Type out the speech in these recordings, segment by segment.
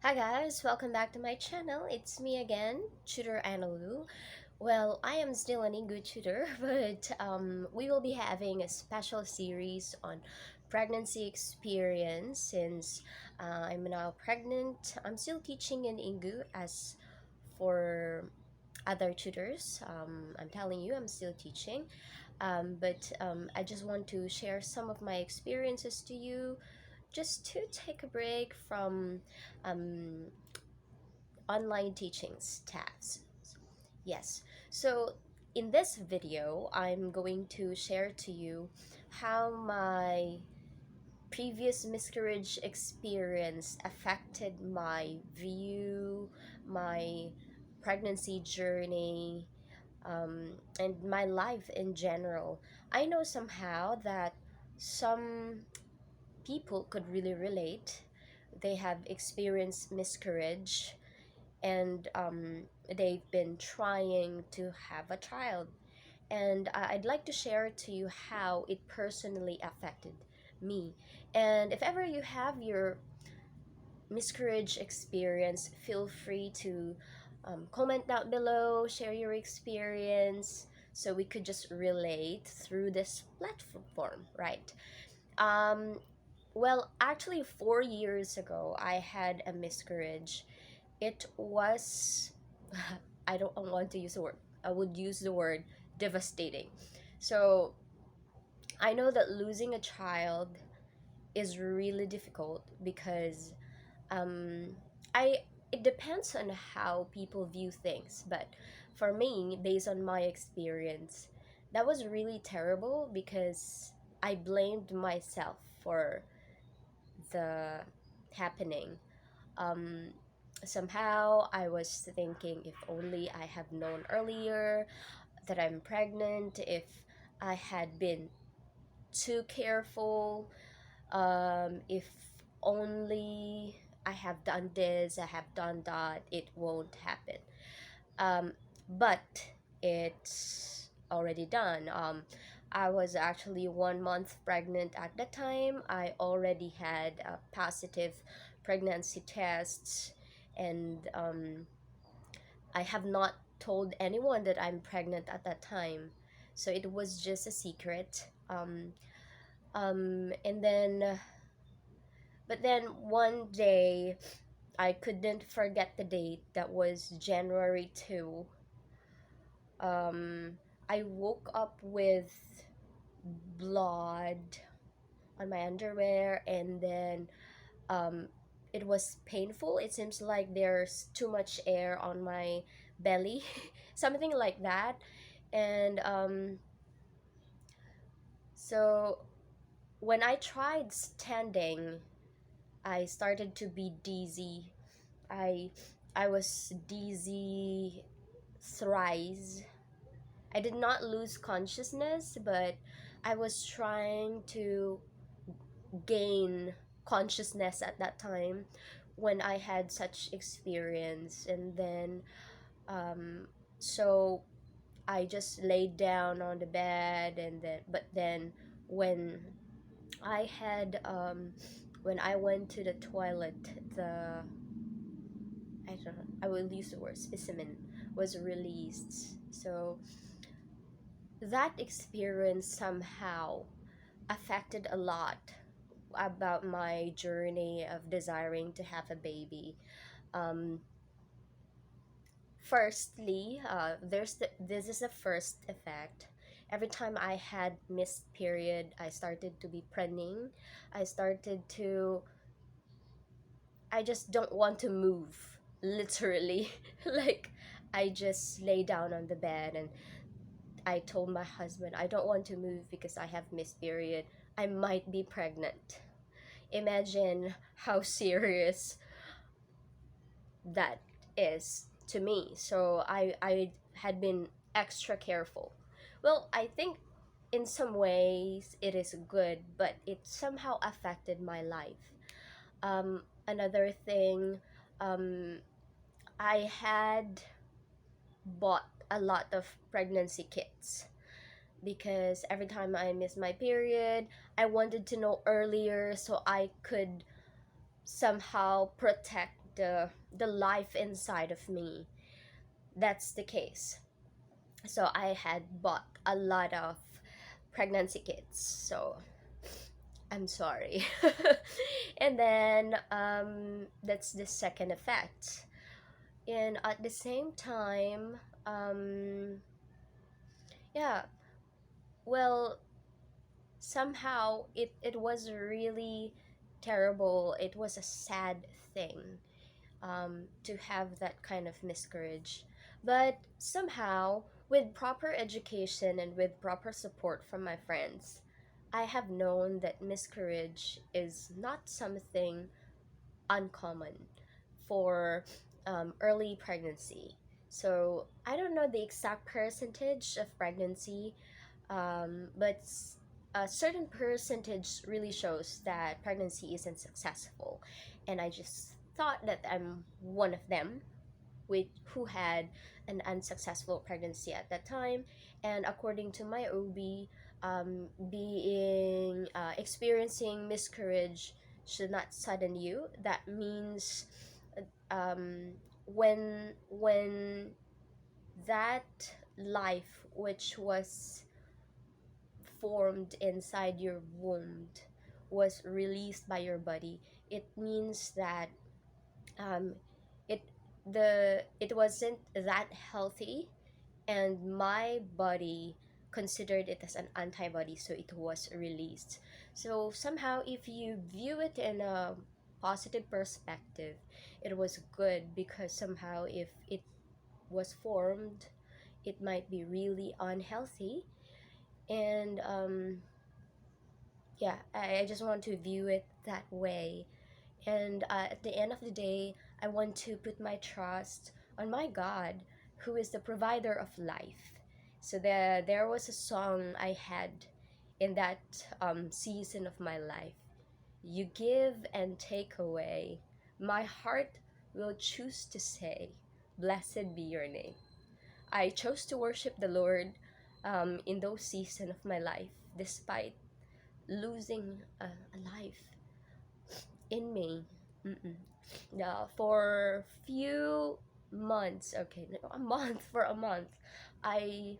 Hi guys, welcome back to my channel. It's me again, Tutor Analu. Well, I am still an English tutor, but we will be having a special series on pregnancy experience since I'm now pregnant. I'm still teaching in Ingu as for other tutors. I'm telling you, I'm still teaching. But I just want to share some of my experiences to you just to take a break from um, online teachings tasks. Yes. So in this video, I'm going to share to you how my previous miscarriage experience affected my view, my pregnancy journey, and my life in general. I know somehow that some people could really relate. They have experienced miscarriage and they've been trying to have a child. And I'd like to share to you how it personally affected me. And if ever you have your miscarriage experience, feel free to comment down below, share your experience, so we could just relate through this platform, right? Um, well, actually, 4 years ago, I had a miscarriage. It was, I don't want to use the word, I would use the word devastating. So, I know that losing a child is really difficult because um, I it depends on how people view things, but for me, based on my experience, that was really terrible because I blamed myself for the happening. Um, Somehow I was thinking if only I have known earlier that I'm pregnant, if I had been too careful, if only I have done this, I have done that, it won't happen. Um, but it's already done. I was actually 1 month pregnant at the time. I already had positive pregnancy tests, and I have not told anyone that I'm pregnant at that time. So it was just a secret. And then, but then one day, I couldn't forget the date. That was January 2. um I woke up with blood on my underwear, and then um it was painful. It seems like there's too much air on my belly, something like that. And so when I tried standing, I started to be dizzy. I i was dizzy thrice. I did not lose consciousness, but I was trying to gain consciousness at that time when I had such experience. And then, um, so I just laid down on the bed, and then when I had, when I went to the toilet, the, I don't know, I will use the word specimen was released. So that experience somehow affected a lot about my journey of desiring to have a baby. Um, Firstly, this is the first effect. Every time I had missed period, I started to be preening. I started to, I just don't want to move, literally. Like, I just lay down on the bed, and I told my husband I don't want to move because I have missed period. I might be pregnant. Imagine how serious that is to me. So I had been extra careful. Well, I think in some ways it is good, but it somehow affected my life. Another thing, um, I had bought a lot of pregnancy kits because every time I miss my period, I wanted to know earlier so I could somehow protect the life inside of me. That's the case. So I had bought a lot of pregnancy kits. So I'm sorry. And then that's the second effect. And at the same time, um, yeah, well, somehow it was really terrible. It was a sad thing to have that kind of miscarriage. But somehow, with proper education and with proper support from my friends, I have known that miscarriage is not something uncommon for early pregnancy. So I don't know the exact percentage of pregnancy, but a certain percentage really shows that pregnancy isn't successful. And I just thought that I'm one of them with who had an unsuccessful pregnancy at that time. And according to my OB, being experiencing miscarriage should not sudden you. That means um, when that life which was formed inside your womb was released by your body, it means that um, it it wasn't that healthy, and my body considered it as an antibody, so it was released. So somehow, if you view it in a positive perspective, it was good, because somehow if it was formed, it might be really unhealthy. And yeah, I just want to view it that way. And at the end of the day, I want to put my trust on my God, who is the provider of life. So there was a song I had in that season of my life. You give and take away. My heart will choose to say, blessed be your name. I chose to worship the Lord in those seasons of my life, despite losing a life in me. Mm-mm. Yeah, for few months, okay, no, a month, for a month, I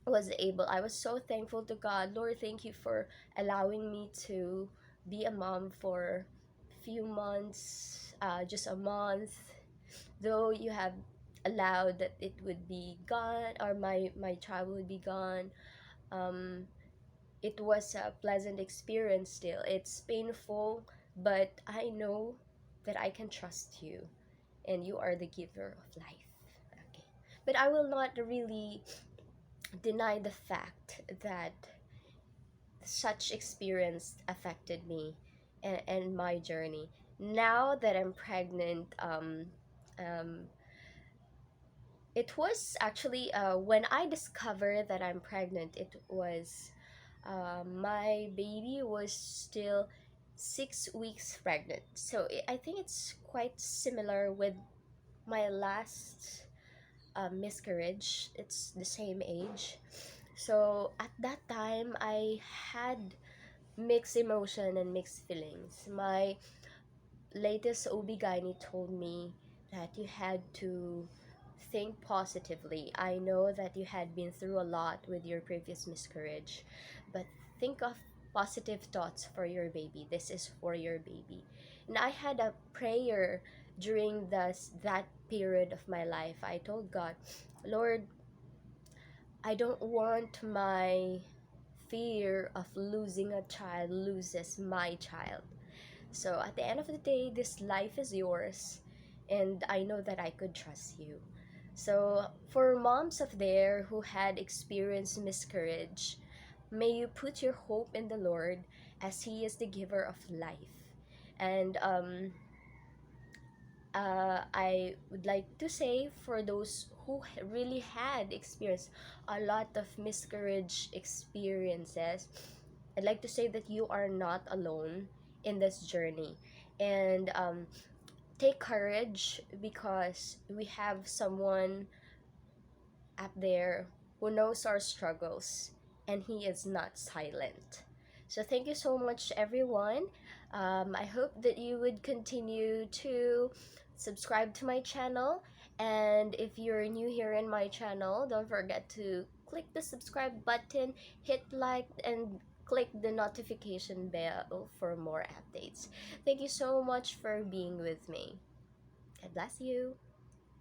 I was so thankful to God. Lord, thank you for allowing me to be a mom for few months, just a month, though you have allowed that it would be gone, or my child would be gone. um it was a pleasant experience. Still, it's painful, but I know that I can trust you, and you are the giver of life. Okay, but I will not really deny the fact that such experience affected me, and my journey. Now that I'm pregnant, um, it was actually when I discovered that I'm pregnant, it was my baby was still 6 weeks pregnant. So I think it's quite similar with my last miscarriage. It's the same age. So at that time, I had mixed emotion and mixed feelings. My latest OB-GYN told me that you had to think positively. I know that you had been through a lot with your previous miscarriage, but think of positive thoughts for your baby. This is for your baby. And I had a prayer during that period of my life. I told God, Lord, I don't want my fear of losing a child loses my child. So at the end of the day, this life is yours, and I know that I could trust you. So for moms of there who had experienced miscarriage, may you put your hope in the Lord, as He is the giver of life. And I would like to say, for those who really had experienced a lot of miscarriage experiences, I'd like to say that you are not alone in this journey. And take courage, because we have someone up there who knows our struggles, and He is not silent. So thank you so much, everyone. I hope that you would continue to subscribe to my channel. And if you're new here in my channel, don't forget to click the subscribe button, hit like, and click the notification bell for more updates. Thank you so much for being with me. God bless you.